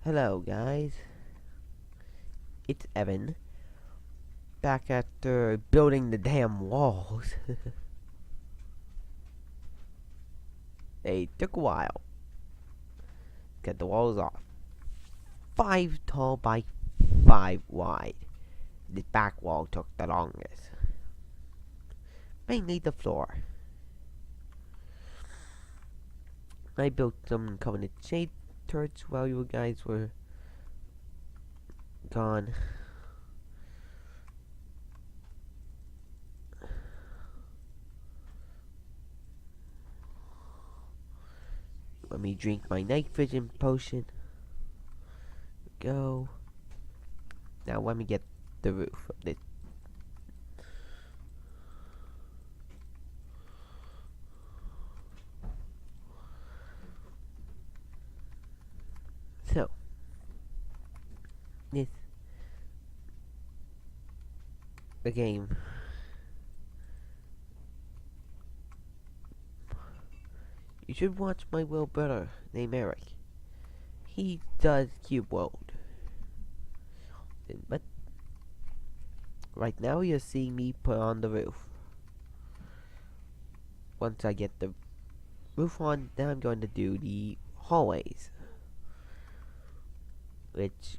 Hello guys, it's Evan, back after building the damn walls. They took a while. Get the walls off. 5 tall by 5 wide. The back wall took the longest. Mainly the floor. I built some covenant shade turrets while you guys were gone. Let me drink my night vision potion. Go. Now let me get the roof of this. So, this the game. You should watch my little brother named Eric. He does Cube World. But right now you're seeing me put on the roof. Once I get the roof on, then I'm going to do the hallways. Which,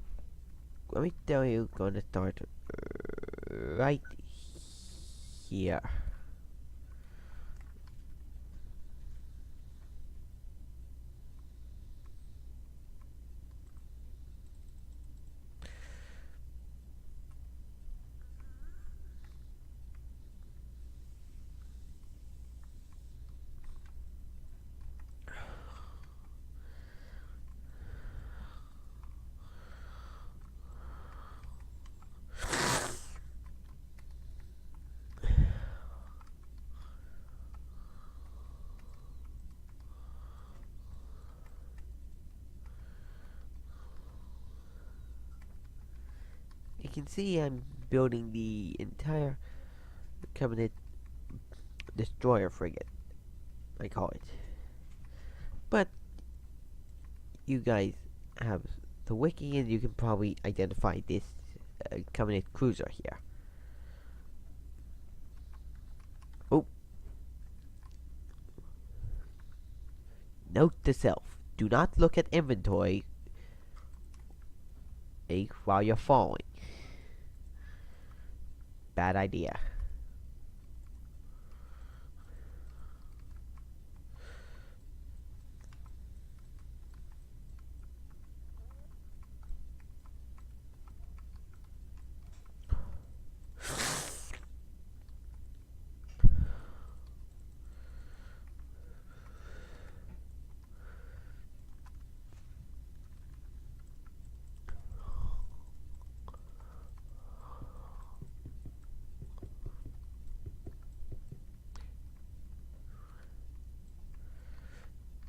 let me tell you, going to start right here. You can see I'm building the entire Covenant Destroyer frigate, I call it. But you guys have the wiki and you can probably identify this Covenant cruiser here. Oh, note to self: do not look at inventory while you're falling. Bad idea.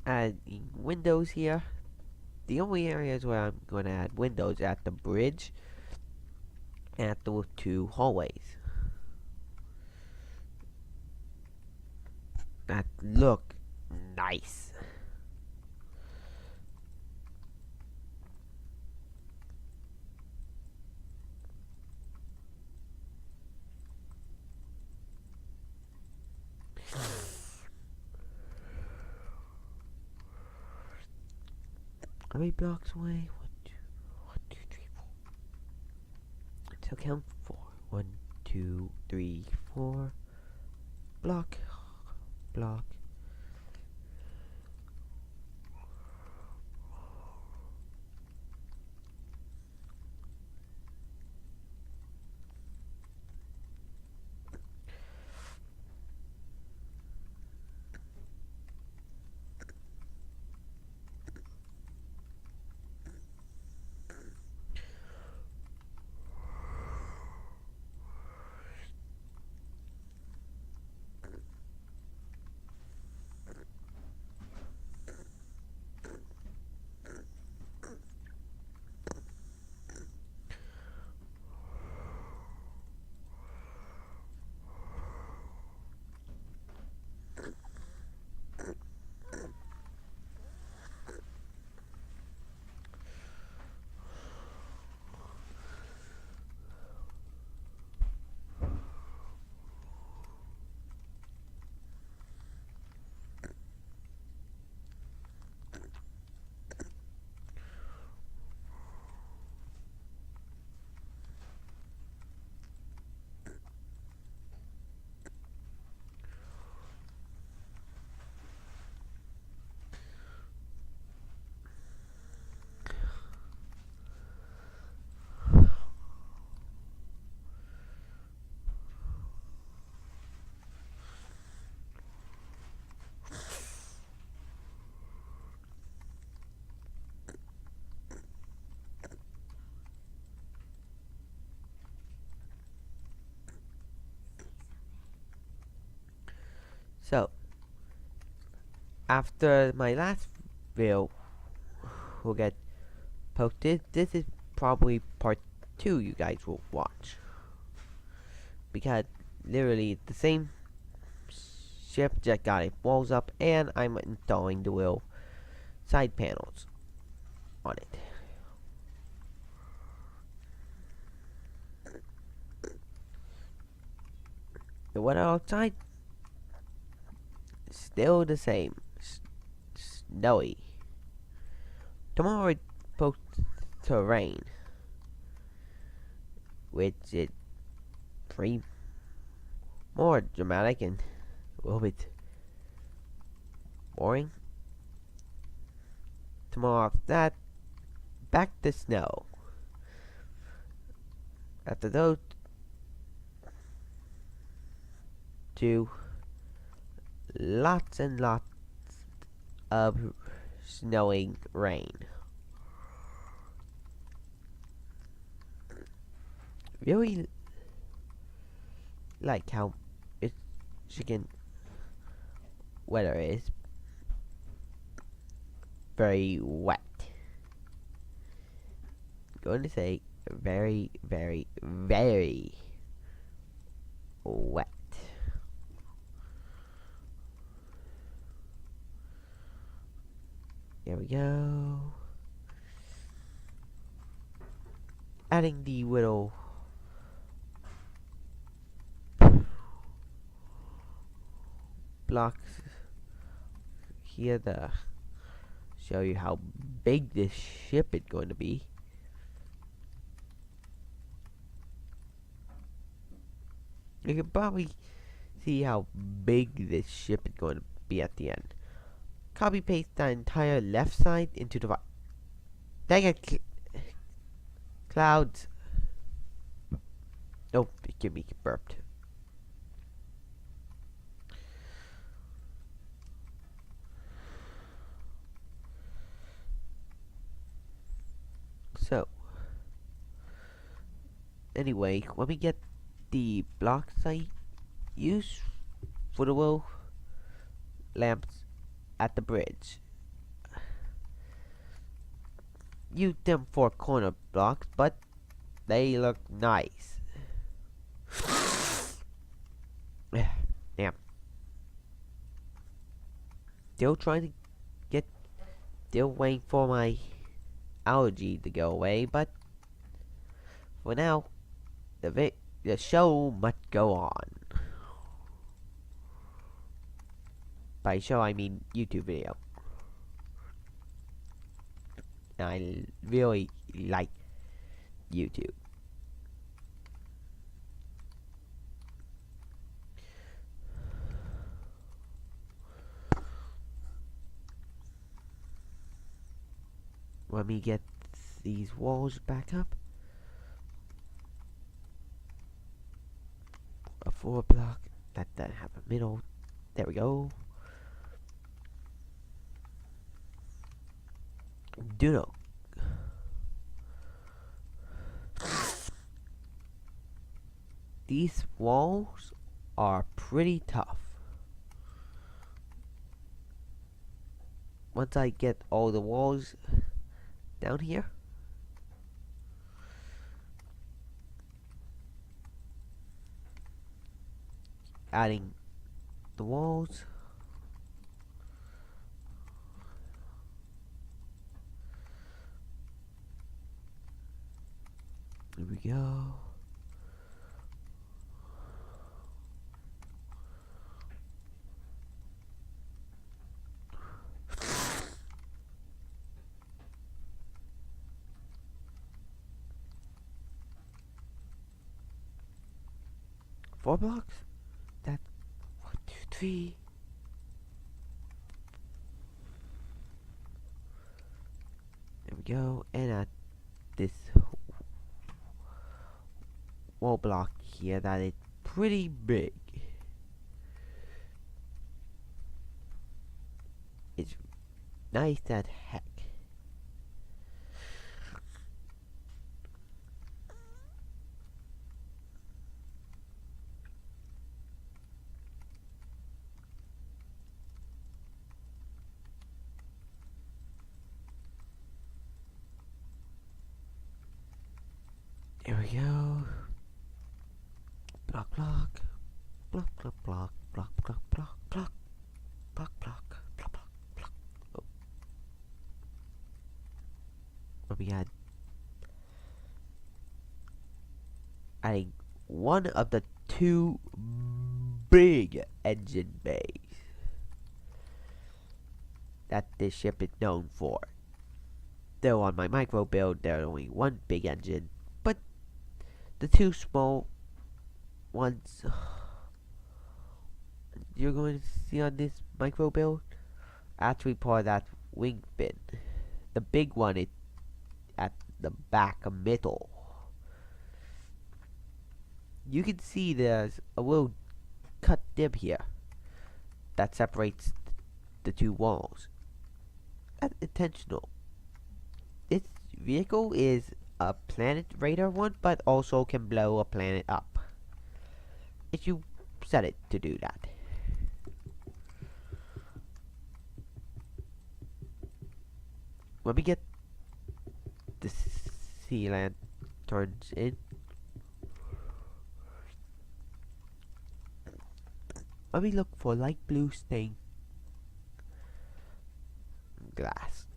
Adding windows here. The only areas where I'm going to add windows at the bridge and at the two hallways that look nice. How many blocks away? 1, 2, 3, 4. So count 4. 1, 2, 3, 4. Block. Block. after my last video will get posted, this is probably part 2 you guys will watch. Because literally the same ship just got its walls up and I'm installing the little side panels on it. The weather outside still the same, snowy. Tomorrow it's supposed to rain, which is pretty more dramatic and a little bit boring. Tomorrow after that, back to snow. After those two, lots and lots of snowing rain. Really like how Michigan weather is very wet. I'm going to say very, very, very wet. There we go. Adding the little blocks here to show you how big this ship is going to be. You can probably see how big this ship is going to be at the end. Copy paste the entire left side into the right. Dang it, clouds. Nope, give me burped. So, anyway, let me get the blocks I use for the little lamps at the bridge. Use them for corner blocks, but they look nice. Damn. Still waiting for my allergy to go away, but for now, the show must go on. By show, I mean YouTube video. I really like YouTube. Let me get these walls back up. A 4 block. That have a middle. There we go. Duno. These walls are pretty tough. Once I get all the walls down here, adding the walls. There we go. Four blocks? That's 1, 2, 3. There we go. And at this wall block here that is pretty big. It's nice as heck. go. Block, block. Block, block, block. Block, block, block, block. Block, block. Block, block, block. Oh. Let me adding one of the two big engine bays that this ship is known for. Though on my micro build there's only one big engine, but the two small ones you're going to see on this micro build actually part of that wing fin. The big one is at the back middle. You can see there's a little cut dip here that separates the two walls. That's intentional. This vehicle is a planet raider one, but also can blow a planet up if you set it to do that. Let me get the sea lanterns in. Let me look for light blue stained glass.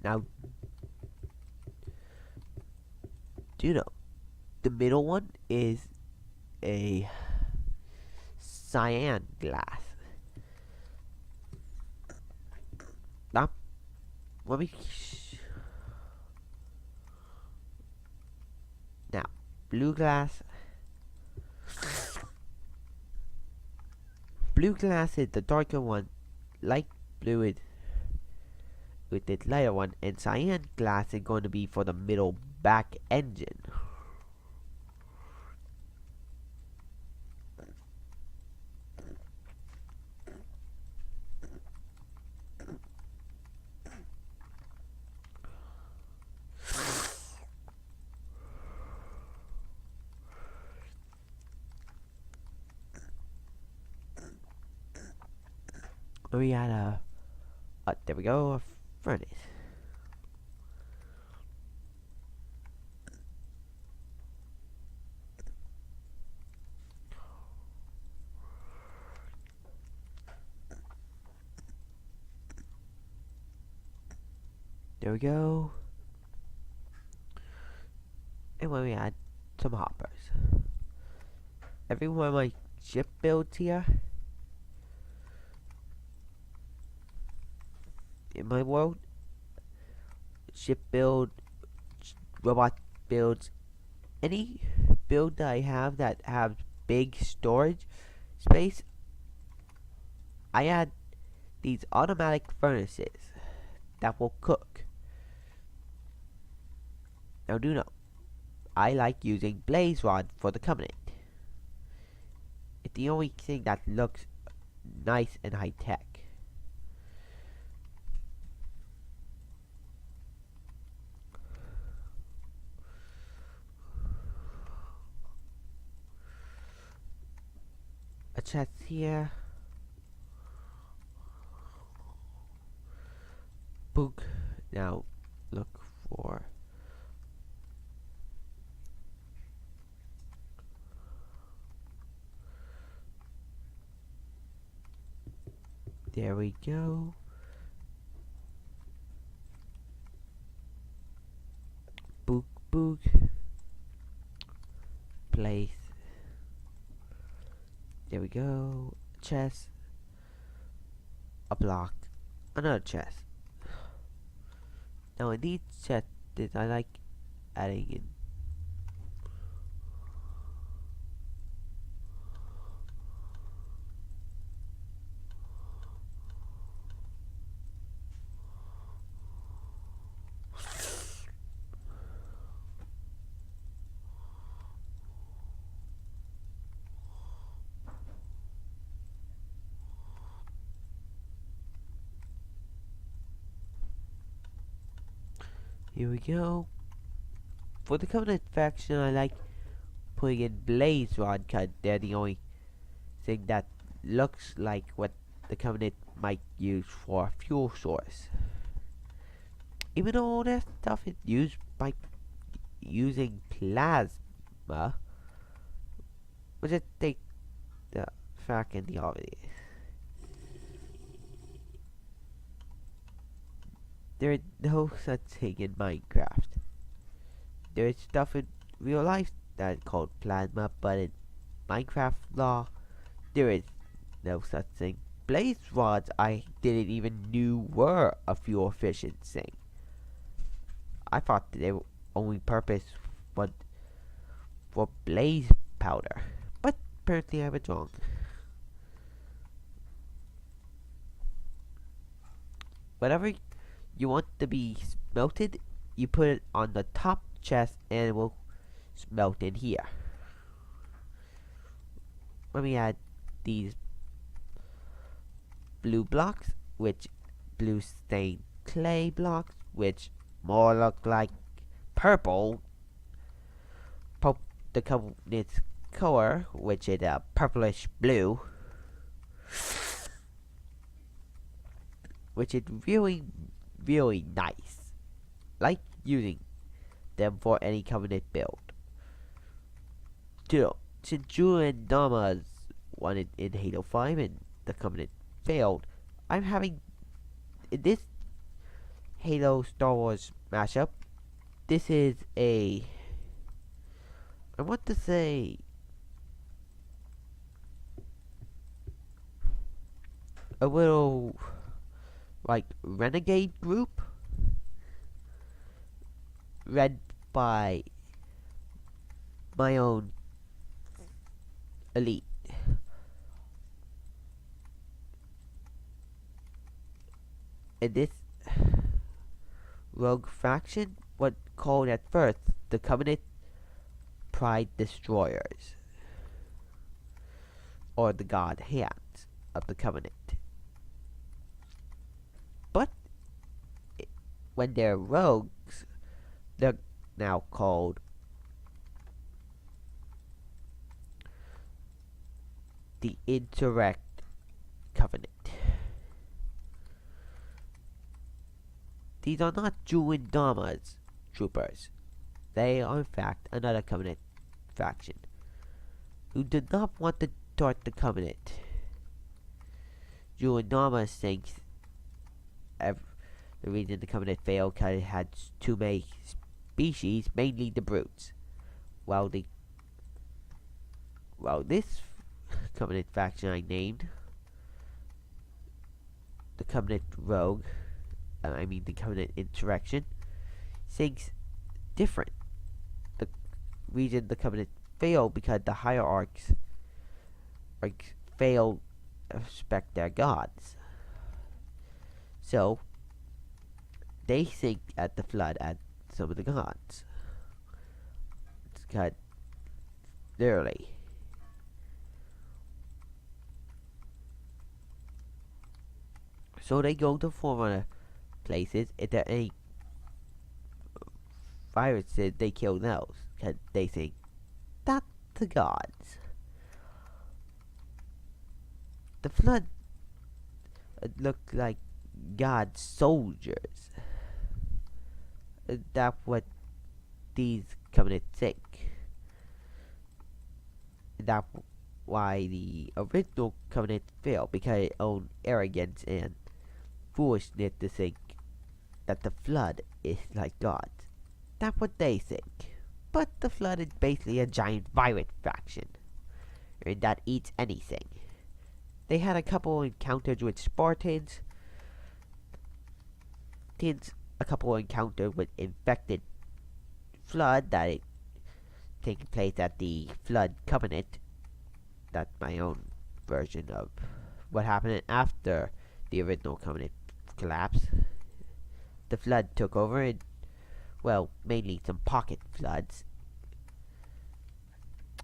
Now, do you know, the middle one is a cyan glass. Now, let me... Now, blue glass. Blue glass is the darker one, light blue is with the lighter one, and cyan glass is going to be for the middle back engine. We add a there we go, a furnace. There we go. And when we add some hoppers. Every one of my ship builds here in my world, ship build, robot builds, any build that I have that have big storage space, I add these automatic furnaces that will cook. Now do know, I like using blaze rod for the Covenant. It's the only thing that looks nice and high tech. A chest here. Book. Now look for there we go. Book, book. Place. There we go. Chest. A block. Another chest. Now in these chests I like adding in here we go. For the Covenant faction, I like putting in blaze rod cut. They're the only thing that looks like what the Covenant might use for a fuel source. Even though all that stuff is used by using plasma, we'll just take the fact and the obvious. There is no such thing in Minecraft. There is stuff in real life that's called plasma, but in Minecraft law, there is no such thing. Blaze rods I didn't even knew were a fuel efficient thing. I thought they were only purpose for blaze powder, but apparently I was wrong. Whatever you want to be smelted, you put it on the top chest and it will smelt in here. Let me add these blue blocks, which blue stained clay blocks, which more look like purple. The component's color, which is a purplish blue, which is really, really nice. Like using them for any covenant build. Since Julian and Dama's wanted in Halo 5 and the covenant failed, I'm having in this Halo Star Wars mashup. This is I want to say a little like renegade group led by my own elite. In this rogue faction, what called at first the Covenant Pride Destroyers, or the God Hands of the Covenant. But when they're rogues, they're now called the Insurrect Covenant. These are not Julian Dama's troopers. They are in fact another Covenant faction who did not want to start the Covenant. Julian Dama thinks the reason the Covenant failed because it had too many species, mainly the brutes. While this Covenant faction I named the Covenant Rogue, the Covenant Insurrection, thinks different. The reason the Covenant failed because the hierarchs failed to respect their gods. So they think at the flood at some of the gods. It's got literally. So they go to former places. If there are any viruses, they kill those. Because they think that's the gods. The flood looked like God's soldiers. That's what these covenants think. That's why the original covenant failed, because it owned arrogance and foolishness to think that the flood is like gods. That's what they think. But the flood is basically a giant virus faction that eats anything. They had a couple encounters with Spartans, a couple encounters with infected flood that is taking place at the Flood Covenant. That's my own version of what happened after the original Covenant collapsed. The flood took over and, well, mainly some pocket floods,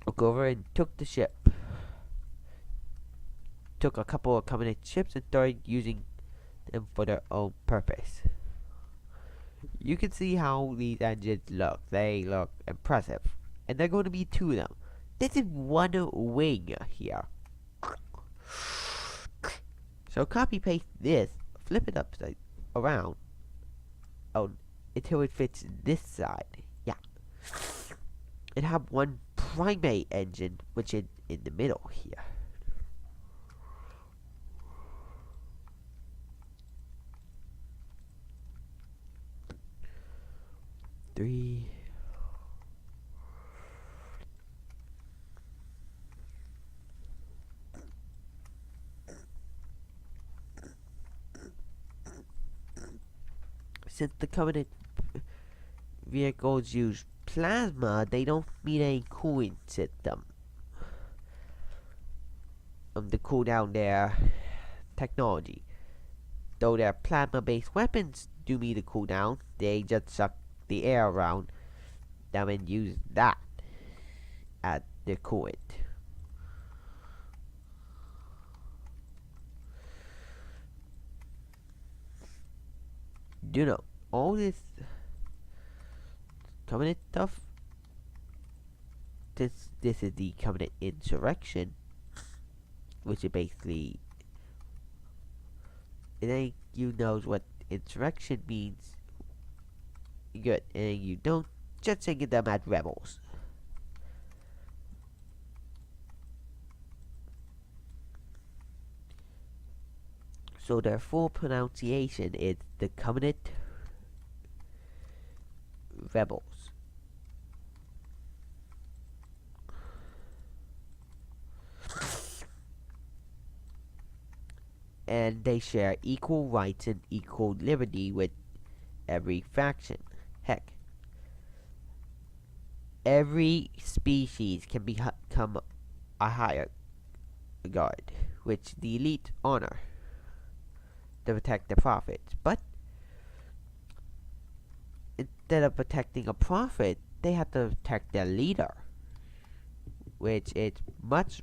took over and took the ship. Took a couple of Covenant ships and started using them for their own purpose. You can see how these engines look. They look impressive. And there are going to be two of them. This is one wing here. So copy paste this, flip it upside around. Oh, until it fits this side. Yeah. It have one primary engine, which is in the middle here. Three. Since the Covenant vehicles use plasma, they don't need any cooling system to cool down their technology. Though their plasma-based weapons do need to cool down, they just suck the air around them and use that as the coolant. You know, all this Covenant stuff, this is the Covenant insurrection, which is basically, it ain't you knows what insurrection means. Good, and you don't just think of them as rebels. So their full pronunciation is the Covenant Rebels. And they share equal rights and equal liberty with every faction. Heck, every species can become a higher guard, which the elite honor to protect their profits. But instead of protecting a prophet, they have to protect their leader, which is much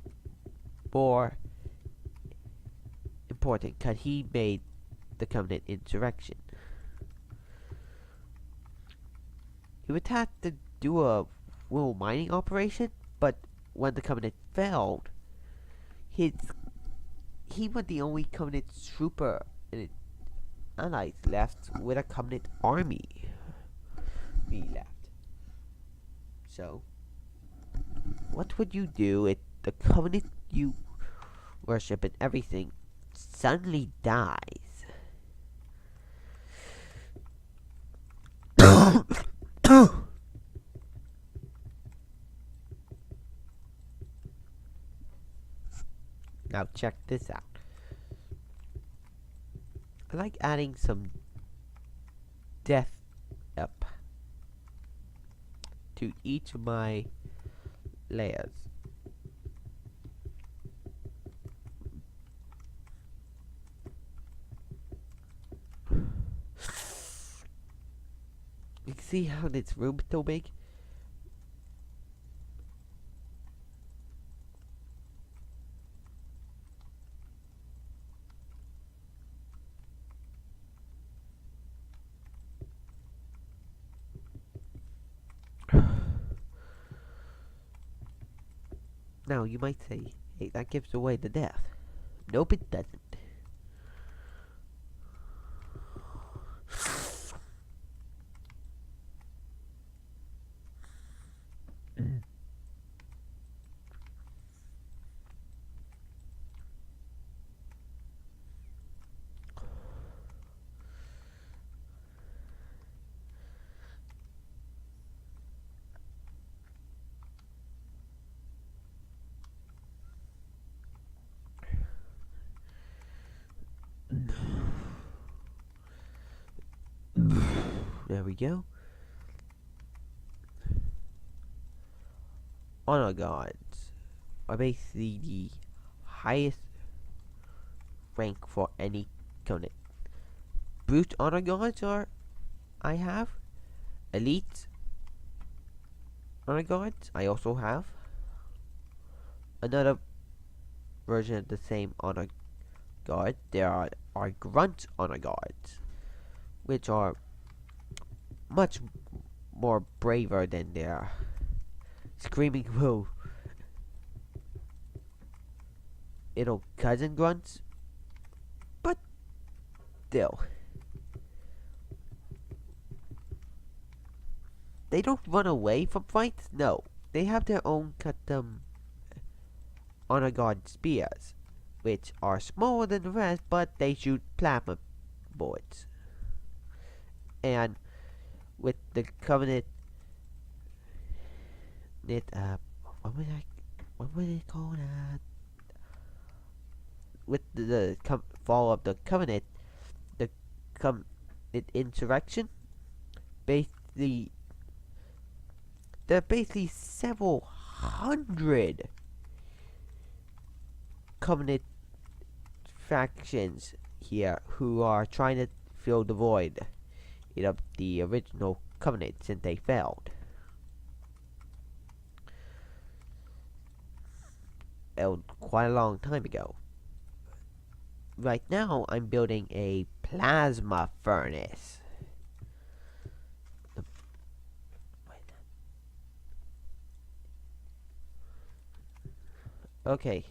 more important because he made the Covenant insurrection. He would have to do a little mining operation, but when the Covenant failed, he was the only Covenant trooper and allies left with a Covenant army. He left. So, what would you do if the Covenant you worship and everything suddenly dies? Now check this out. I like adding some death up to each of my layers. You see how this room is so big? Now you might say, hey, that gives away the death. Nope, it doesn't. There we go. Honor guards are basically the highest rank for any Covenant. Brute honor guards are I have. Elite honor guards I also have. Another version of the same honor guard, there are grunt honor guards, which are much more braver than their screaming little cousin grunts, but still. they don't run away from fights. No, they have their own custom honor guard spears, which are smaller than the rest, but they shoot plasma bullets. And with the Covenant, what was I? What was it called? With the fall of the Covenant, the Covenant insurrection, basically, there are basically several hundred Covenant factions here who are trying to fill the void of the original Covenant since they failed. Quite a long time ago. Right now, I'm building a plasma furnace. Okay.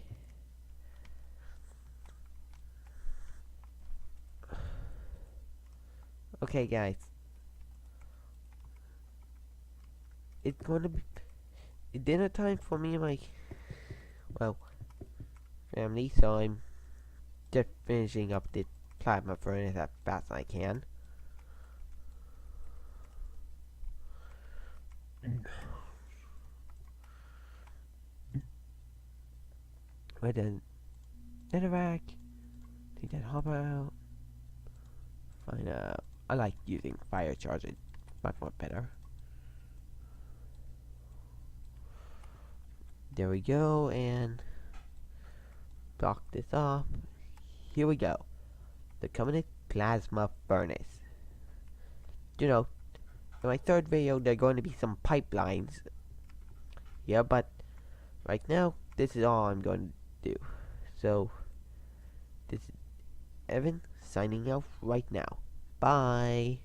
Okay, guys. It's going to be dinner time for me and my, well, family, so I'm just finishing up the plasma furnace as fast as I can. Wait a netherrack. Take that hopper out. Find I like using fire charging, much more better. There we go, and block this off. Here we go. The Covenant Plasma Furnace. You know, in my third video, there are going to be some pipelines. Yeah, but right now, this is all I'm going to do. So, this is Evan signing off right now. Bye.